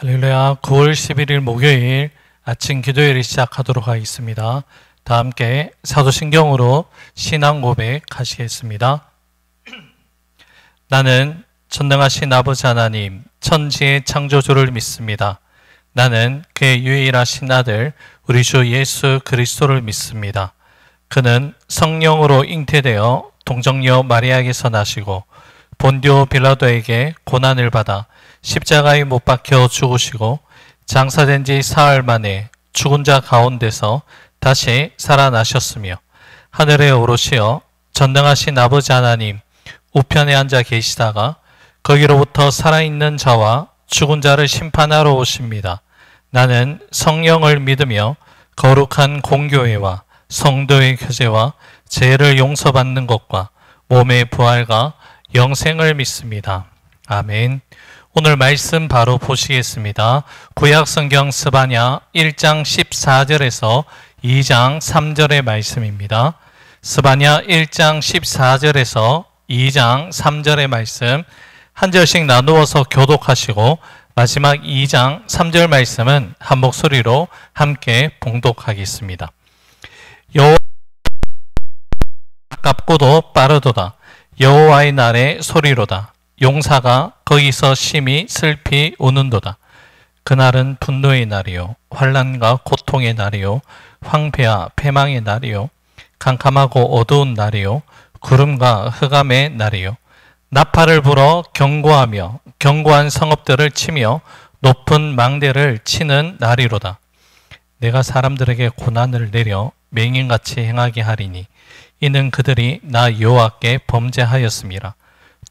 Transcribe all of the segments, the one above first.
할렐루야. 9월 11일 목요일 아침 기도회를 시작하도록 하겠습니다. 다 함께 사도신경으로 신앙 고백하시겠습니다. 나는 전능하신 아버지 하나님, 천지의 창조주를 믿습니다. 나는 그의 유일하신 아들 우리 주 예수 그리스도를 믿습니다. 그는 성령으로 잉태되어 동정녀 마리아에게서 나시고 본디오 빌라도에게 고난을 받아 십자가에 못 박혀 죽으시고 장사된 지 사흘 만에 죽은 자 가운데서 다시 살아나셨으며 하늘에 오르시어 전능하신 아버지 하나님 우편에 앉아 계시다가 거기로부터 살아있는 자와 죽은 자를 심판하러 오십니다. 나는 성령을 믿으며 거룩한 공교회와 성도의 교제와 죄를 용서받는 것과 몸의 부활과 영생을 믿습니다. 아멘. 오늘 말씀 바로 보시겠습니다. 구약성경 스바냐 1장 14절에서 2장 3절의 말씀입니다. 스바냐 1장 14절에서 2장 3절의 말씀 한 절씩 나누어서 교독하시고 마지막 2장 3절 말씀은 한 목소리로 함께 봉독하겠습니다. 여호와 가깝고도 빠르도다. 여호와의 날의 소리로다. 용사가 거기서 심히 슬피 우는도다. 그날은 분노의 날이요 환난과 고통의 날이요 황폐와 패망의 날이요 캄캄하고 어두운 날이요 구름과 흑암의 날이요 나팔을 불어 경고하며 견고한 성읍들을 치며 높은 망대를 치는 날이로다. 내가 사람들에게 고난을 내려 맹인같이 행하게 하리니 이는 그들이 나 여호와께 범죄하였음이라.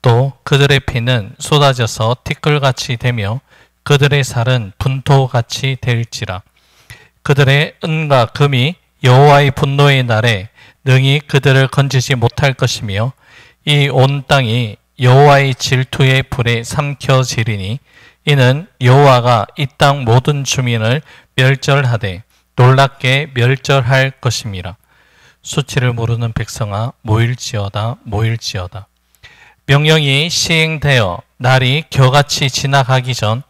또 그들의 피는 쏟아져서 티끌같이 되며 그들의 살은 분토같이 될지라. 그들의 은과 금이 여호와의 분노의 날에 능히 그들을 건지지 못할 것이며 이 온 땅이 여호와의 질투의 불에 삼켜지리니 이는 여호와가 이 땅 모든 주민을 멸절하되 놀랍게 멸절할 것임이라. 수치를 모르는 백성아 모일지어다 모일지어다. 명령이 시행되어 날이 겨같이 지나가기 전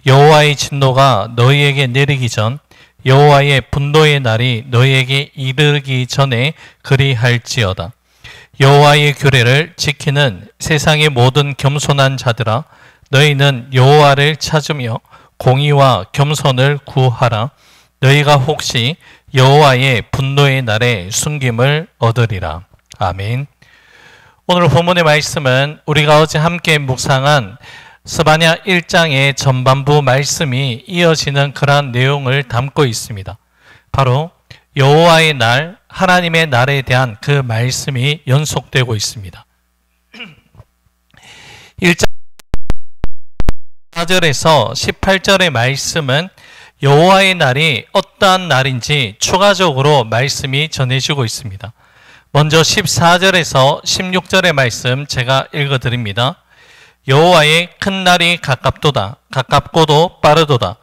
여호와의 진노가 너희에게 내리기 전 여호와의 분노의 날이 너희에게 이르기 전에 그리할지어다. 여호와의 규례를 지키는 세상의 모든 겸손한 자들아 너희는 여호와를 찾으며 공의와 겸손을 구하라. 너희가 혹시 여호와의 분노의 날에 숨김을 얻으리라. 아멘. 오늘 본문의 말씀은 우리가 어제 함께 묵상한 스바냐 1장의 전반부 말씀이 이어지는 그러한 내용을 담고 있습니다. 바로 여호와의 날, 하나님의 날에 대한 그 말씀이 연속되고 있습니다. 1장 4절에서 18절의 말씀은 여호와의 날이 어떠한 날인지 추가적으로 말씀이 전해지고 있습니다. 먼저 14절에서 16절의 말씀 제가 읽어드립니다. 여호와의 큰 날이 가깝도다. 가깝고도 빠르도다.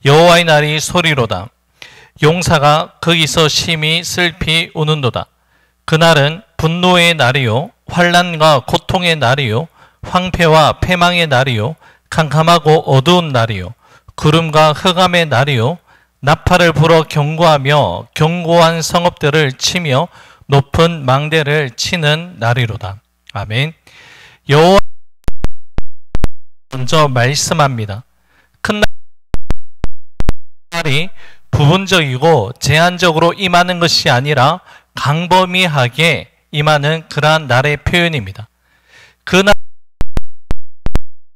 여호와의 날이 소리로다. 용사가 거기서 심히 슬피 우는도다. 그날은 분노의 날이요 환난과 고통의 날이요 황폐와 패망의 날이요 캄캄하고 어두운 날이요 구름과 흑암의 날이요 나팔을 불어 경고하며 견고한 성읍들을 치며 높은 망대를 치는 날이로다. 아멘. 여호와 먼저 말씀합니다. 큰 날이 부분적이고 제한적으로 임하는 것이 아니라 광범위하게 임하는 그러한 날의 표현입니다. 그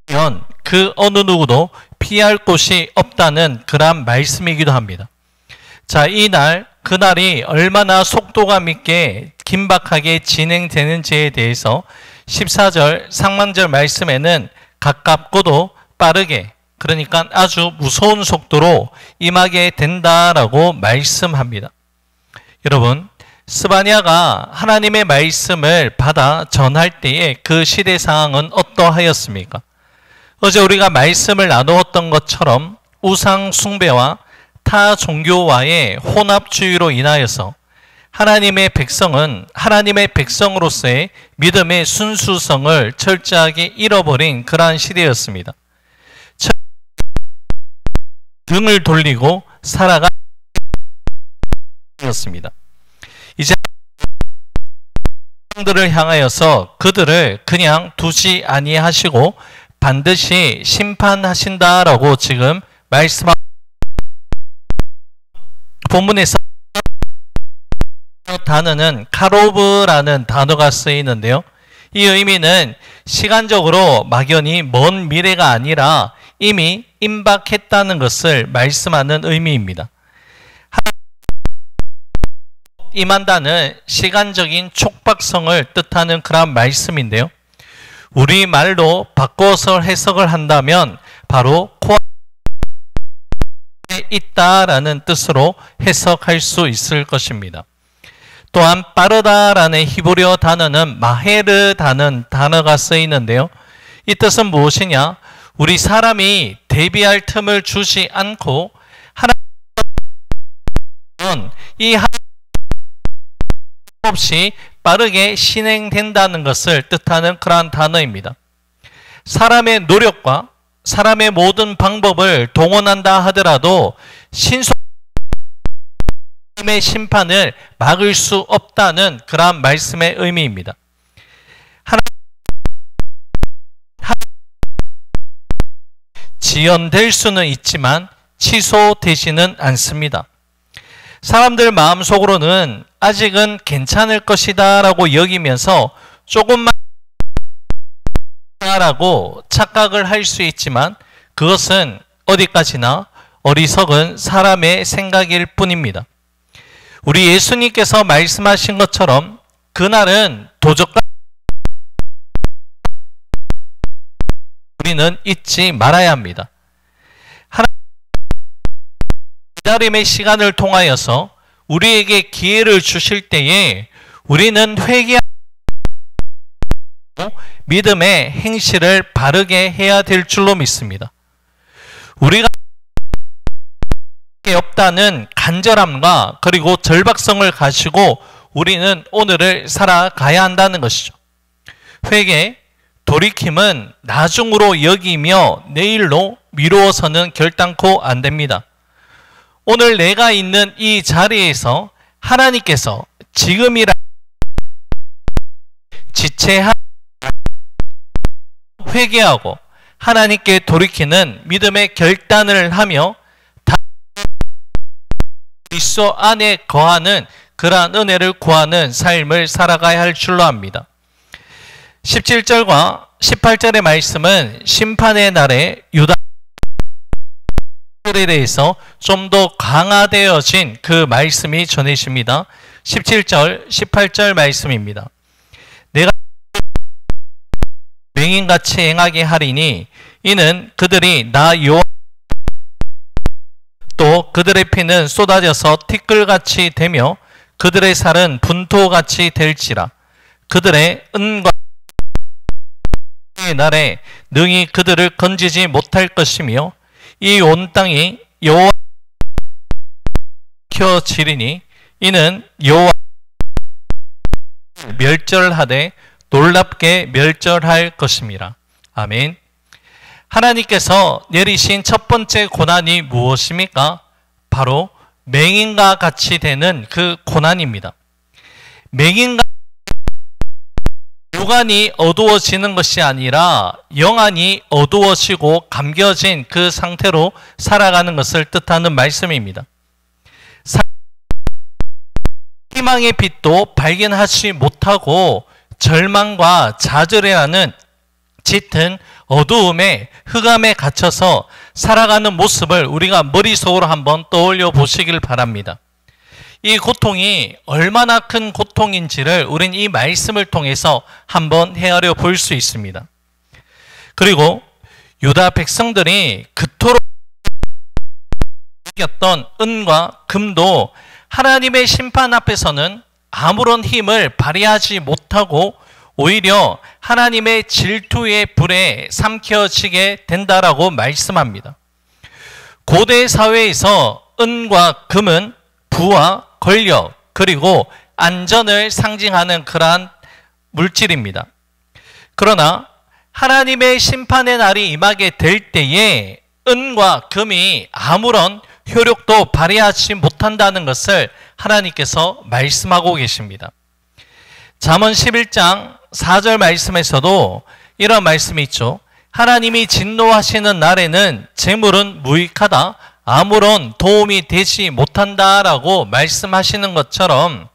날은 그 어느 누구도 피할 곳이 없다는 그러한 말씀이기도 합니다. 자, 이 날 그날이 얼마나 속도감 있게 긴박하게 진행되는지에 대해서 14절 상반절 말씀에는 가깝고도 빠르게 그러니까 아주 무서운 속도로 임하게 된다라고 말씀합니다. 여러분, 스바냐가 하나님의 말씀을 받아 전할 때에 그 시대 상황은 어떠하였습니까? 어제 우리가 말씀을 나누었던 것처럼 우상 숭배와 타 종교와의 혼합주의로 인하여서 하나님의 백성은 하나님의 백성으로서의 믿음의 순수성을 철저하게 잃어버린 그러한 시대였습니다. 등을 돌리고 살아가였습니다. 이제 들을 향하여서 그들을 그냥 두지 아니하시고 반드시 심판하신다라고 지금 말씀하고 본문에서 단어는 카로브라는 단어가 쓰이는데요. 이 의미는 시간적으로 막연히 먼 미래가 아니라 이미 임박했다는 것을 말씀하는 의미입니다. 임한다는 시간적인 촉박성을 뜻하는 그런 말씀인데요. 우리말로 바꿔서 해석을 한다면 바로 코앞에 있다라는 뜻으로 해석할 수 있을 것입니다. 또한 빠르다라는 히브리어 단어는 마헤르다는 단어가 쓰이는데요. 이 뜻은 무엇이냐? 우리 사람이 대비할 틈을 주지 않고 하나님은 이 없이 빠르게 실행된다는 것을 뜻하는 그러한 단어입니다. 사람의 노력과 사람의 모든 방법을 동원한다 하더라도 하나님의 심판을 막을 수 없다는 그러한 말씀의 의미입니다. 지연될 수는 있지만 취소되지는 않습니다. 사람들 마음속으로는 아직은 괜찮을 것이다 라고 여기면서 조금만 라고 착각을 할 수 있지만 그것은 어디까지나 어리석은 사람의 생각일 뿐입니다. 우리 예수님께서 말씀하신 것처럼 그날은 도적과 우리는 잊지 말아야 합니다. 기다림의 시간을 통하여서 우리에게 기회를 주실 때에 우리는 회개하고 믿음의 행실을 바르게 해야 될 줄로 믿습니다. 우리가 없다는 간절함과 그리고 절박성을 가지고 우리는 오늘을 살아가야 한다는 것이죠. 회개, 돌이킴은 나중으로 여기며 내일로 미루어서는 결단코 안 됩니다. 오늘 내가 있는 이 자리에서 하나님께서 지금이라 지체하 회개하고 하나님께 돌이키는 믿음의 결단을 하며 그리스도 안에 거하는 그러한 은혜를 구하는 삶을 살아가야 할 줄로 압니다. 17절과 18절의 말씀은 심판의 날에 유다 에 대해서 좀 더 강화되어진 그 말씀이 전해집니다. 17절, 18절 말씀입니다. 내가 맹인같이 행하게 하리니 이는 그들이 나 여호와 또 그들의 피는 쏟아져서 티끌같이 되며 그들의 살은 분토같이 될지라. 그들의 은과 날에 능히 그들을 건지지 못할 것이며 이 온 땅이 여호와 켜지리니 이는 여호와 멸절하되 놀랍게 멸절할 것입니다. 아멘. 하나님께서 내리신 첫 번째 고난이 무엇입니까? 바로 맹인과 같이 되는 그 고난입니다. 맹인과 육안이 어두워지는 것이 아니라 영안이 어두워지고 감겨진 그 상태로 살아가는 것을 뜻하는 말씀입니다. 희망의 빛도 발견하지 못하고 절망과 좌절이라는 짙은 어두움에 흑암에 갇혀서 살아가는 모습을 우리가 머릿속으로 한번 떠올려 보시길 바랍니다. 이 고통이 얼마나 큰 고통인지를 우린 이 말씀을 통해서 한번 헤아려 볼 수 있습니다. 그리고 유다 백성들이 그토록 이겼던 은과 금도 하나님의 심판 앞에서는 아무런 힘을 발휘하지 못하고 오히려 하나님의 질투의 불에 삼켜지게 된다라고 말씀합니다. 고대 사회에서 은과 금은 부와 권력 그리고 안전을 상징하는 그러한 물질입니다. 그러나 하나님의 심판의 날이 임하게 될 때에 은과 금이 아무런 효력도 발휘하지 못한다는 것을 하나님께서 말씀하고 계십니다. 잠언 11장 4절 말씀에서도 이런 말씀이 있죠. 하나님이 진노하시는 날에는 재물은 무익하다, 아무런 도움이 되지 못한다라고 말씀하시는 것처럼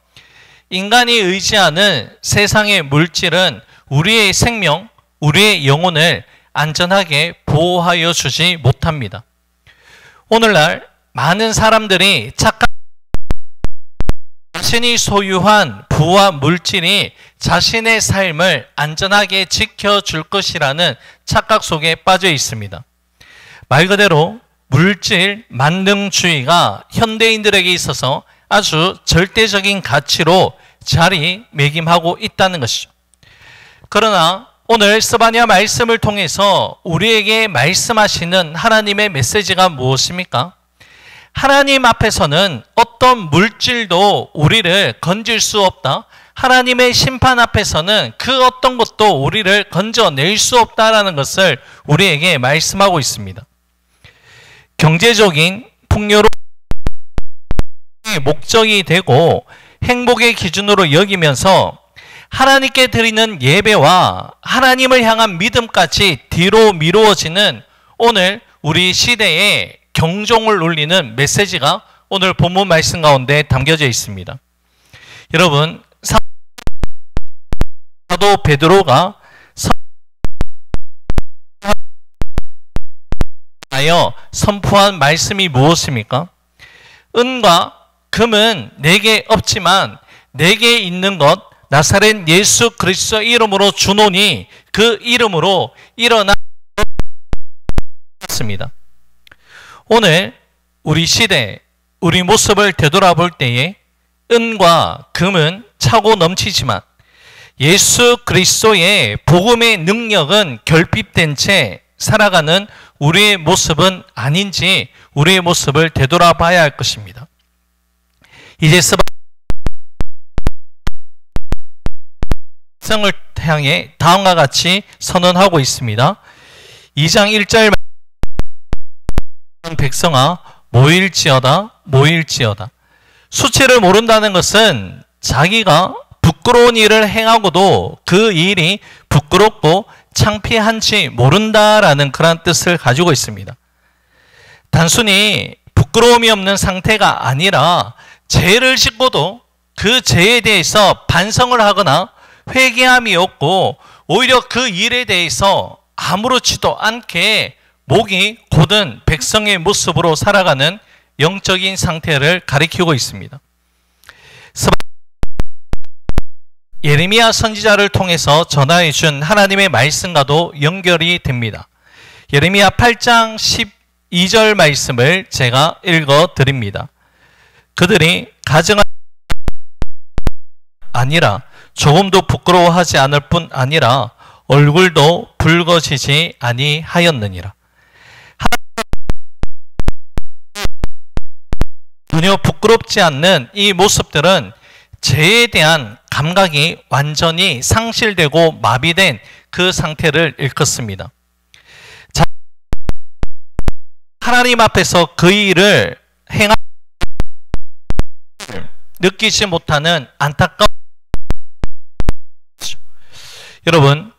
인간이 의지하는 세상의 물질은 우리의 생명, 우리의 영혼을 안전하게 보호하여 주지 못합니다. 오늘날 많은 사람들이 자신이 소유한 부와 물질이 자신의 삶을 안전하게 지켜줄 것이라는 착각 속에 빠져 있습니다. 말 그대로 물질 만능주의가 현대인들에게 있어서 아주 절대적인 가치로 자리매김하고 있다는 것이죠. 그러나 오늘 스바냐 말씀을 통해서 우리에게 말씀하시는 하나님의 메시지가 무엇입니까? 하나님 앞에서는 어떤 물질도 우리를 건질 수 없다. 하나님의 심판 앞에서는 그 어떤 것도 우리를 건져낼 수 없다라는 것을 우리에게 말씀하고 있습니다. 경제적인 풍요로움이 목적이 되고 행복의 기준으로 여기면서 하나님께 드리는 예배와 하나님을 향한 믿음까지 뒤로 미루어지는 오늘 우리 시대에 경종을 울리는 메시지가 오늘 본문 말씀 가운데 담겨져 있습니다. 여러분, 사도 베드로가 선포한 말씀이 무엇입니까? 은과 금은 내게 없지만 내게 있는 것 나사렛 예수 그리스도 이름으로 주노니 그 이름으로 일어났습니다. 오늘 우리 시대, 우리 모습을 되돌아볼 때에 은과 금은 차고 넘치지만 예수 그리스도의 복음의 능력은 결핍된 채 살아가는 우리의 모습은 아닌지 우리의 모습을 되돌아봐야 할 것입니다. 이제 백성을 향해 다음과 같이 선언하고 있습니다. 2장 1절 백성아 모일지어다 모일지어다. 수치를 모른다는 것은 자기가 부끄러운 일을 행하고도 그 일이 부끄럽고 창피한지 모른다라는 그런 뜻을 가지고 있습니다. 단순히 부끄러움이 없는 상태가 아니라 죄를 짓고도 그 죄에 대해서 반성을 하거나 회개함이 없고 오히려 그 일에 대해서 아무렇지도 않게 목이 곧은 백성의 모습으로 살아가는 영적인 상태를 가리키고 있습니다. 예레미야 선지자를 통해서 전하해 준 하나님의 말씀과도 연결이 됩니다. 예레미야 8장 12절 말씀을 제가 읽어 드립니다. 그들이 가증한 아니라 조금도 부끄러워하지 않을 뿐 아니라 얼굴도 붉어지지 아니하였느니라. 전혀 부끄럽지 않는 이 모습들은 죄에 대한 감각이 완전히 상실되고 마비된 그 상태를 일컫습니다. 하나님 앞에서 그 일을 행하 느끼지 못하는 안타까운 여러분,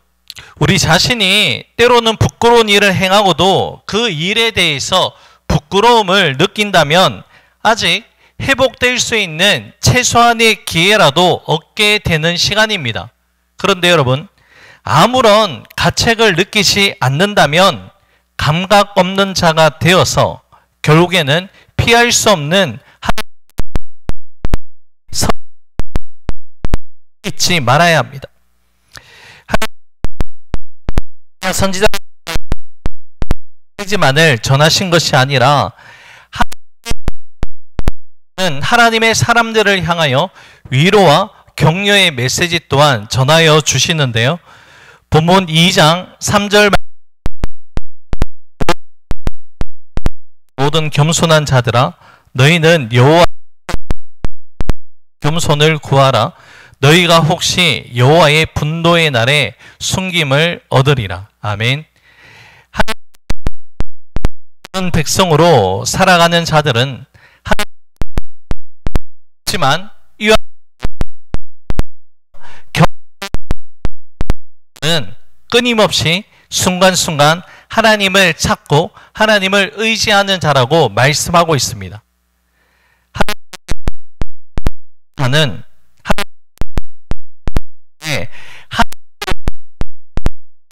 우리 자신이 때로는 부끄러운 일을 행하고도 그 일에 대해서 부끄러움을 느낀다면 아직 회복될 수 있는 최소한의 기회라도 얻게 되는 시간입니다. 그런데 여러분, 아무런 가책을 느끼지 않는다면 감각 없는 자가 되어서 결국에는 피할 수 없는 잊지 말아야 합니다. 선지자만을 전하신 것이 아니라 하나님의 사람들을 향하여 위로와 격려의 메시지 또한 전하여 주시는데요. 본문 2장 3절 모든 겸손한 자들아 너희는 여호와 겸손을 구하라. 너희가 혹시 여호와의 분노의 날에 숨김을 얻으리라. 아멘. 그런 백성으로 살아가는 자들은 하지만 는 끊임없이 순간순간 하나님을 찾고 하나님을 의지하는 자라고 말씀하고 있습니다. 하나님은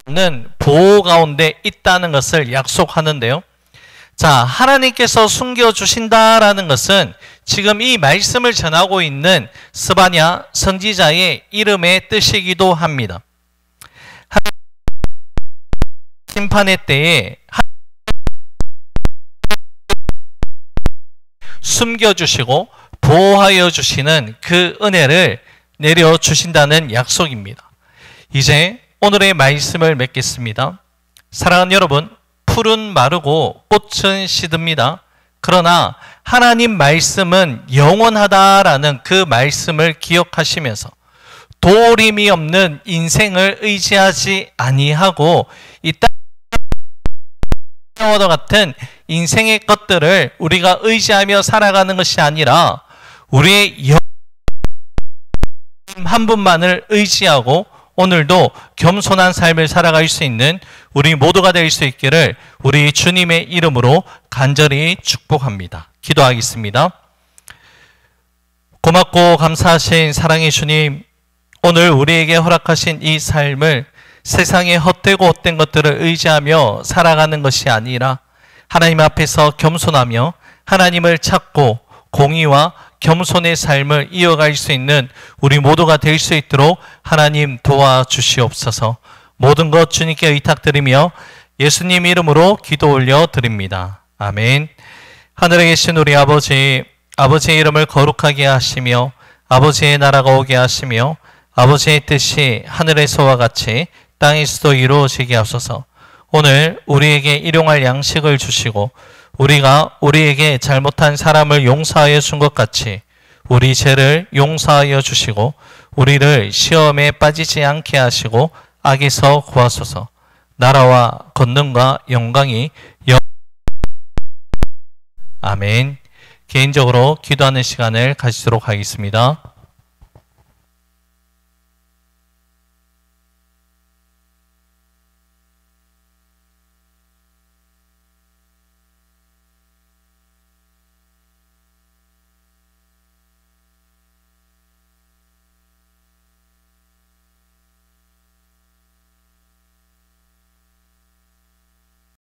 하나님은 보호 가운데 있다는 것을 약속하는데요. 자, 하나님께서 숨겨주신다라는 것은 지금 이 말씀을 전하고 있는 스바냐 선지자의 이름의 뜻이기도 합니다. 심판의 때에 숨겨주시고 보호하여 주시는 그 은혜를 내려주신다는 약속입니다. 이제 오늘의 말씀을 맺겠습니다. 사랑하는 여러분, 풀은 마르고 꽃은 시듭니다. 그러나 하나님 말씀은 영원하다라는 그 말씀을 기억하시면서 도림이 없는 인생을 의지하지 아니하고 이 땅과 같은 인생의 것들을 우리가 의지하며 살아가는 것이 아니라 우리의 영 한 분만을 의지하고 오늘도 겸손한 삶을 살아갈 수 있는 우리 모두가 될 수 있기를 우리 주님의 이름으로 간절히 축복합니다. 기도하겠습니다. 고맙고 감사하신 사랑의 주님, 오늘 우리에게 허락하신 이 삶을 세상의 헛되고 헛된 것들을 의지하며 살아가는 것이 아니라 하나님 앞에서 겸손하며 하나님을 찾고 공의와 겸손의 삶을 이어갈 수 있는 우리 모두가 될 수 있도록 하나님 도와주시옵소서. 모든 것 주님께 의탁드리며 예수님 이름으로 기도 올려드립니다. 아멘. 하늘에 계신 우리 아버지, 아버지의 이름을 거룩하게 하시며 아버지의 나라가 오게 하시며 아버지의 뜻이 하늘에서와 같이 땅에서도 이루어지게 하소서. 오늘 우리에게 일용할 양식을 주시고 우리가 우리에게 잘못한 사람을 용서하여 준 것 같이 우리 죄를 용서하여 주시고 우리를 시험에 빠지지 않게 하시고 악에서 구하소서. 나라와 권능과 영광이 아멘. 개인적으로 기도하는 시간을 가지도록 하겠습니다.